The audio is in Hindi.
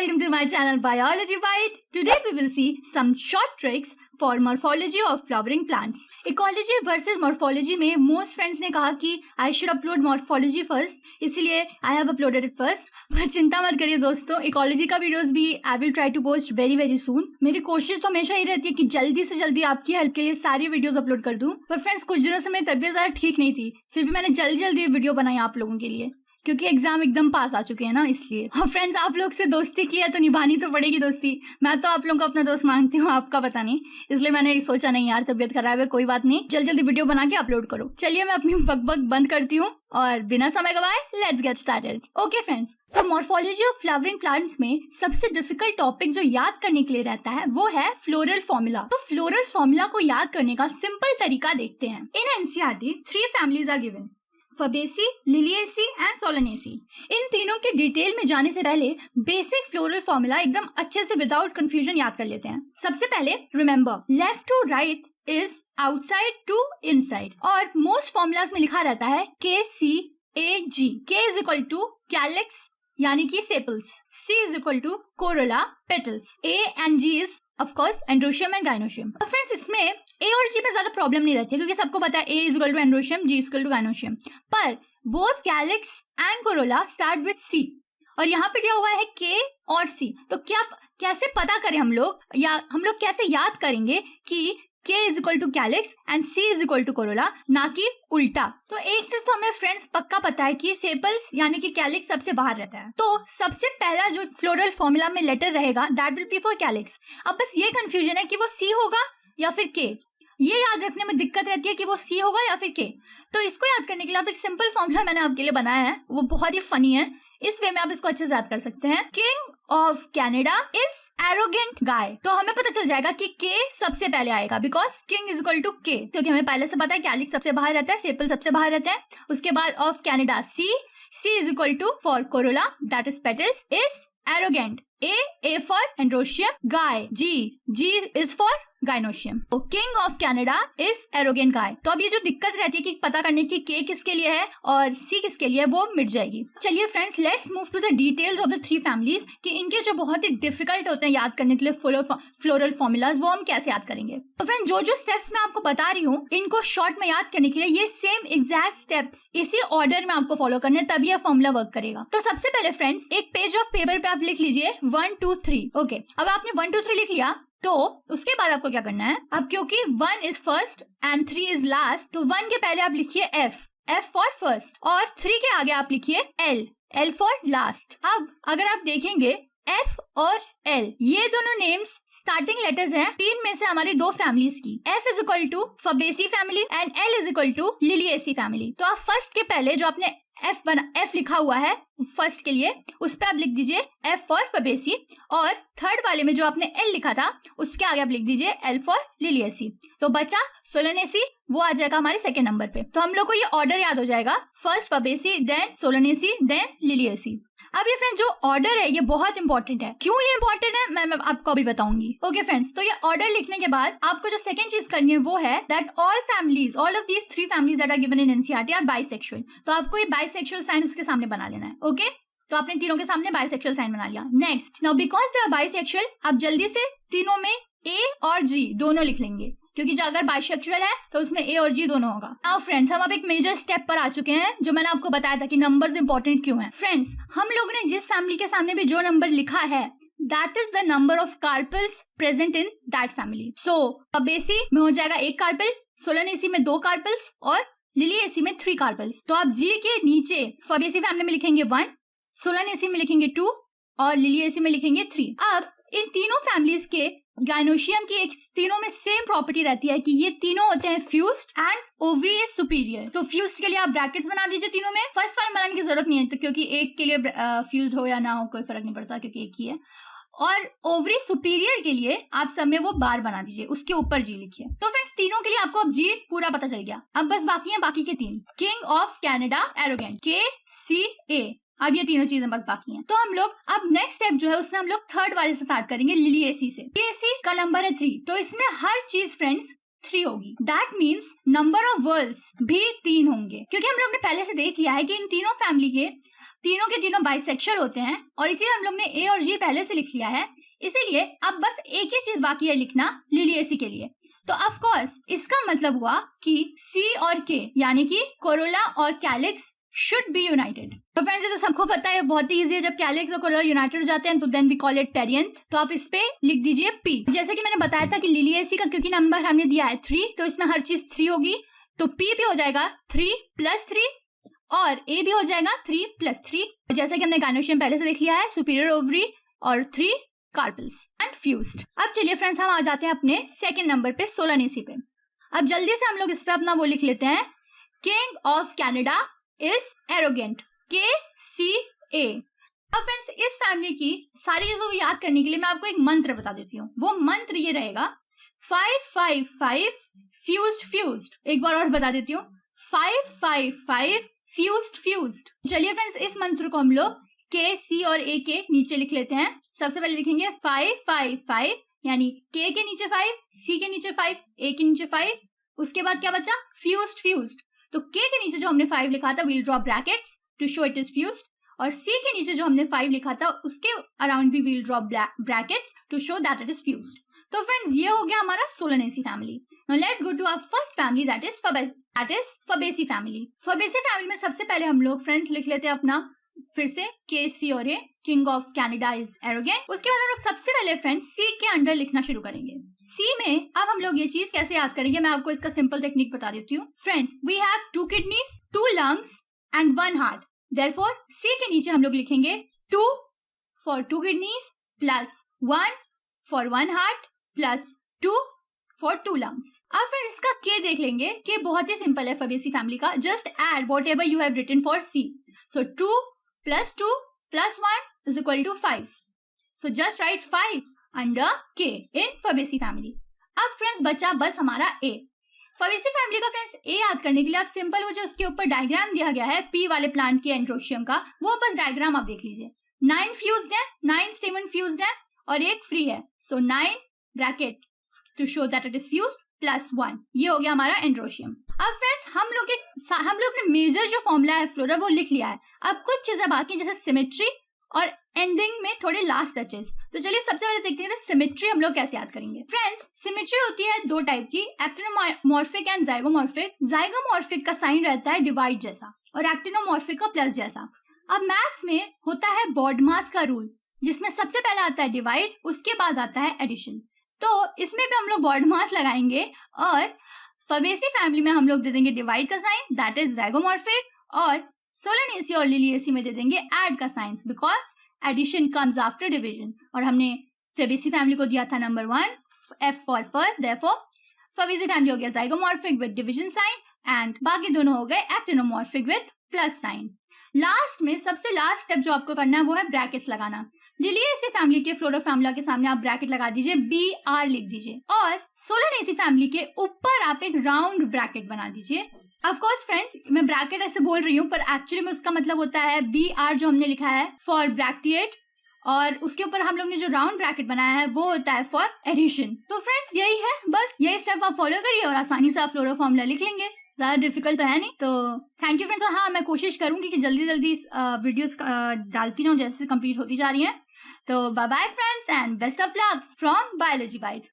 welcome to my channel Biology Bite. Today we will see some short tricks for morphology of flowering plants. Ecology versus morphology में most friends ने कहा कि I should upload morphology first, इसलिए I have uploaded it first. पर चिंता मत करिए दोस्तों, ecology का वीडियोस भी I will try to post very soon. मेरी कोशिश तो हमेशा ही रहती है कि जल्दी से जल्दी आपकी हेल्प के लिए सारी वीडियोस अपलोड कर दूं. पर फ्रेंड्स कुछ दिनों से मेरी तबीयत ज़्यादा ठीक नहीं थी, फिर भी मैंने जल्दी वीडियो बनाई आप लोगों के लिए, क्योंकि एग्जाम एकदम पास आ चुके हैं ना, इसलिए. हाँ फ्रेंड्स, आप लोग से दोस्ती की है तो निभानी तो पड़ेगी दोस्ती. मैं तो आप लोगों को अपना दोस्त मानती हूँ, आपका पता नहीं, इसलिए मैंने सोचा नहीं यार तबीयत खराब है, कोई बात नहीं, जल्दी वीडियो बना के अपलोड करो. चलिए मैं अपनी बकबक बंद करती हूँ और बिना समय गवाए let's get started. Okay friends, तो मॉर्फोलॉजी ऑफ फ्लावरिंग प्लांट्स में सबसे डिफिकल्ट टॉपिक जो याद करने के लिए रहता है वो है फ्लोरल फॉर्मूला. तो फ्लोरल फॉर्मूला को याद करने का सिंपल तरीका देखते हैं. In NCERT 3 families are given: Fabaceae, Liliaceae and Solanaceae. इन तीनों के डिटेल में जाने से पहले बेसिक फ्लोरल फॉर्मूला एकदम अच्छे से विदाउट कंफ्यूजन याद कर लेते हैं. सबसे पहले remember, left to right is outside to inside, और मोस्ट फॉर्मूलाज में लिखा रहता है KCAG. K is equal to calyx यानी कि sepals, C is equal to corolla petals, A and G is of course androecium and gynoecium. और फ्रेंड्स इसमें A और G में ज्यादा प्रॉब्लम नहीं रहती है, क्योंकि सबको पता है A is equal to androecium, G is equal to gynoecium. पर both calyx and corolla start with C, और यहाँ पे दिया हुआ है K और C. तो क्या कैसे पता करें हम लोग, या हम लोग कैसे याद करेंगे कि K is equal to calyx and C is equal to corolla, ना कि उल्टा. तो एक चीज तो हमें फ्रेंड्स पक्का पता है कि सेपल्स यानी कि कैलिक्स सबसे बाहर रहता है. तो सबसे पहला जो फ्लोरल फॉर्मूला में लेटर रहेगा that will be for calyx. अब बस ये कंफ्यूजन है कि वो C होगा या फिर K. ये याद रखने में दिक्कत रहती है कि वो C होगा या फिर K. तो इसको याद करने के लिए आप एक सिंपल फॉर्मूला मैंने आपके लिए बनाया है, वो बहुत ही फनी है. इस वे में आप इसको अच्छे से याद कर सकते हैं. King of Canada is arrogant guy. तो हमें पता चल जाएगा कि K सबसे पहले आएगा, because king is equal to K, क्योंकि हमें पहले से पता है कैलिक्स सबसे बाहर रहता है, सेपल सबसे बाहर रहते हैं. उसके बाद of Canada C is equal to for corolla that is petals is arrogant. A for androecium, guy G is for gynoecium. तो king of Canada is arrogant guy. तो अब ये जो दिक्कत रहती है कि पता करने की K किसके लिए है और C किसके लिए है, वो मिट जाएगी. चलिए friends, let's move to the details of the 3 families, कि इनके जो बहुत ही डिफिकल्ट होते हैं याद करने के लिए फ्लोरल फॉर्मूलाज, वो हम कैसे याद करेंगे. तो फ्रेंड जो स्टेप्स मैं आपको बता रही हूँ, इनको शॉर्ट में याद करने के लिए ये सेम एग्जैक्ट स्टेप्स इसी ऑर्डर में आपको फॉलो करने, तभी यह फॉर्मूला वर्क करेगा. तो सबसे पहले फ्रेंड्स एक पेज ऑफ पेपर पे आप लिख लीजिए 1 2 3. ओके, अब आपने 1 2 3 लिख लिया, तो उसके बाद आपको क्या करना है, अब क्योंकि 1 is first and 3 is last, तो 1 के पहले आप लिखिए F फॉर फर्स्ट, और 3 के आगे आप लिखिए L फॉर लास्ट. अब अगर आप देखेंगे F और L ये दोनों नेम्स स्टार्टिंग लेटर्स हैं 3 में से हमारी 2 फैमिलीज की. F is equal to Fabaceae family and L is equal to Liliaceae family. तो आप फर्स्ट के पहले जो आपने F लिखा हुआ है फर्स्ट के लिए, उस पे आप लिख दीजिए F फॉर फबेसी, और थर्ड वाले में जो आपने L लिखा था उसके आगे आप लिख दीजिए L फॉर लिलिएसी. तो बचा सोलेनेसी, वो आ जाएगा हमारे सेकेंड नंबर पे. तो हम लोग को ये ऑर्डर याद हो जाएगा, first Fabaceae, then Solanaceae, then Liliaceae. अब ये फ्रेंड्स जो ऑर्डर है ये बहुत इंपॉर्टेंट है. क्यों ये इंपॉर्टेंट है मैं आपको अभी बताऊंगी. ओके फ्रेंड्स, तो ये ऑर्डर लिखने के बाद आपको जो सेकंड चीज करनी है वो है that all of these 3 families that are given in NCERT are bisexual. तो आपको ये बाइसेक्सुअल साइन उसके सामने बना लेना है. ओके, तो आपने तीनों के सामने बाइसेक्सुअल साइन बना लिया. Next, now because they are bisexual, आप जल्दी से तीनों में A और G दोनों लिख लेंगे, क्योंकि जो अगर बाइसेक्सुअल है तो उसमें A और G दोनों होगा. नाउ फ्रेंड्स, हम अब एक मेजर स्टेप पर आ चुके हैं, जो मैंने आपको बताया था कि नंबर्स इंपॉर्टेंट क्यों हैं. फ्रेंड्स, हम लोगों ने जिस फैमिली के सामने भी जो नंबर लिखा है that is the number of carpels present in that family. So Fabaceae में हो जाएगा 1 कार्पल, सोलेनेसी में 2 कार्पल्स और लिलिएसी में 3 कार्पल्स. तो आप G के नीचे फबेसी फैमिली में लिखेंगे 1, सोलेनेसी में लिखेंगे 2 और लिलिएसी में लिखेंगे 3. अब इन तीनों फैमिलीज के गाइनोशियम की एक तीनों में सेम प्रॉपर्टी रहती है कि ये तीनों होते हैं fused and ovary is superior. तो फ्यूज्ड के लिए आप ब्रैकेट्स बना दीजिए तीनों में. फर्स्ट वाले बनाने की जरूरत नहीं है, तो क्योंकि एक के लिए फ्यूज्ड हो या ना हो कोई फर्क नहीं पड़ता, क्योंकि एक ही है. और ओवरी सुपीरियर के लिए आप सब में वो बार बना दीजिए, उसके ऊपर G लिखिए. तो फ्रेंड्स तीनों के लिए आपको अब G पूरा पता चल गया. अब बस बाकी है बाकी के 3. King of Canada arrogant, KCA. अब ये तीनों चीजें बस बाकी हैं. तो हम लोग अब नेक्स्ट स्टेप जो है उसमें हम लोग थर्ड वाले से स्टार्ट करेंगे, लिलिएसी से. लिलिएसी का नंबर है 3, तो इसमें हर चीज फ्रेंड्स 3 होगी. That means number of whorls भी 3 होंगे, क्योंकि हम लोग ने पहले से देख लिया है कि इन तीनों फैमिली के तीनों के तीनों बाइसेक्सुअल होते हैं और इसीलिए हम लोग ने ए और जी पहले से लिख लिया है। इसीलिए अब बस एक ही चीज बाकी है लिखना लिलिएसी के लिए। तो ऑफ कोर्स इसका मतलब हुआ कि सी और के यानी कि कोरोला और कैलिक्स शुड बी यूनाइटेड। तो फ्रेंड्स ये तो सबको पता है, बहुत ही इजी है। जब कैलिक्स और कोरोला यूनाइटेड हो जाते हैं तो then we call it perianth. तो आप इस पे लिख दीजिए पी। जैसे कि मैंने बताया था कि लिलिएसी का क्योंकि नंबर हमने दिया है 3, तो इसमें हर चीज 3 होगी, तो पी भी हो जाएगा 3 + 3 और ए भी हो जाएगा 3 + 3। जैसा कि हमने गायनोशियम पहले से देख लिया है, सुपीरियर ओवरी और 3 कार्पल्स एंड फ्यूज्ड। अब चलिए फ्रेंड्स हम आ जाते हैं अपने सेकंड नंबर पे सोलानेसी पे। अब जल्दी से हम लोग इस पे अपना वो लिख लेते हैं, king of Canada is arrogant, KCA। अब फ्रेंड्स इस फैमिली की सारी चीजों को याद करने के लिए मैं आपको एक मंत्र बता देती हूँ। वो मंत्र ये रहेगा 555 फ्यूज्ड। एक बार और बता देती हूँ, 555 फ्यूज्ड। चलिए फ्रेंड्स इस मंत्र को हम लोग K, C और A के नीचे लिख लेते हैं। सबसे पहले लिखेंगे 555 यानी K के नीचे 5, C के नीचे 5, A के नीचे 5। उसके बाद क्या बचा, फ्यूज्ड। तो K के नीचे जो हमने 5 लिखा था we'll draw brackets to show it is fused, और C के नीचे जो हमने 5 लिखा था उसके अराउंड भी we'll draw brackets to show that it is fused. तो फ्रेंड्स ये हो गया हमारा Solanaceae family. Now let's go to our first family that is Fabaceae family. Fabaceae family में सबसे पहले हम लोग फ्रेंड्स लिख लेते हैं अपना फिर से KC और A, king of Canada is arrogant. उसके बाद हम लोग सबसे पहले फ्रेंड्स C के अंडर लिखना शुरू करेंगे। C में अब हम लोग ये चीज कैसे याद करेंगे, मैं आपको इसका सिंपल टेक्निक बता देती हूँ। Friends we have 2 kidneys, 2 lungs and 1 heart. Therefore C के नीचे हम लोग लिखेंगे 2 for 2 kidneys plus 1 for 1 heart plus 2 for 2 lungs. अब फिर इसका K देख लेंगे कि बहुत ही सिंपल है फबेसी फैमिली का, just add whatever you have written for C। So 2 + 2 + 1 is equal to 5. So just write 5 under K in फबेसी family. अब फ्रेंड्स बचा बस हमारा A। फबेसी फैमिली का फ्रेंड्स A याद करने के लिए आप सिंपल वो जो उसके ऊपर डायग्राम दिया गया है P वाले प्लांट के एंड्रोशियम का, वो बस डायग्राम आप देख लीजिए। 9 फ्यूज्ड है, 9 स्टेमन फ्यूज्ड है और एक फ्री है। So 9 bracket to show that it is fused + 1। ये हो गया हमारा एंड्रोशियम। अब फ्रेंड्स हम लोग ने मेजर जो फॉर्मूला है फ्लोरा वो लिख लिया है। अब कुछ चीजें बाकी जैसे सिमेट्री और एंडिंग में थोड़े लास्ट टचेस। तो चलिए सबसे पहले देखते हैं सिमेट्री हम लोग कैसे याद करेंगे। फ्रेंड्स सिमेट्री होती है 2 टाइप की, एक्टिनोमॉर्फिक एंड जाइगोमॉर्फिक। जाइगोमॉर्फिक का साइन रहता है डिवाइड जैसा और एक्टिनोमॉर्फिक का प्लस जैसा। अब मैथ्स में होता है बॉडमास का रूल, जिसमें सबसे पहले आता है डिवाइड, उसके बाद आता है एडिशन। तो इसमें भी हम लोग बॉडमास लगाएंगे और फबेसी फैमिली में हम लोग दे देंगे डिवाइड का साइन, दैट इज जाइगोमॉर्फिक, और सोलानेसी और लिलिएसी में दे देंगे ऐड का sign, because addition comes after division. और हमने फबेसी फैमिली को दिया था number 1 F for first, therefore Fabaceae family हो गया zygomorphic with division sign and बाकी दोनों हो गए actinomorphic with plus sign. Last में सबसे लास्ट स्टेप जो आपको करना है वो है ब्रैकेट्स लगाना। लिलिएसी फैमिली के फ्लोरा फैमिली के सामने आप ब्रैकेट लगा दीजिए, BR लिख दीजिए, और सोलानेसी फैमिली के ऊपर आप एक राउंड ब्रैकेट बना दीजिए। ऑफ कोर्स फ्रेंड्स मैं ब्रैकेट ऐसे बोल रही हूँ पर एक्चुअली में उसका मतलब होता है BR जो हमने लिखा है फॉर ब्रैकेट, और उसके ऊपर हम लोग ने जो राउंड ब्रैकेट बनाया है वो होता है फॉर एडिशन। तो फ्रेंड्स यही है, बस यही स्टेप आप फॉलो करिए और आसानी से आप फ्लोरा फॉर्मूला लिख लेंगे। ज्यादा डिफिकल्ट तो है नहीं। तो थैंक यू फ्रेंड्स, और हाँ मैं कोशिश करूंगी कि जल्दी जल्दी वीडियोस डालती रहूं जैसे कंप्लीट होती जा रही हैं। तो bye bye friends and best of luck from biology bite.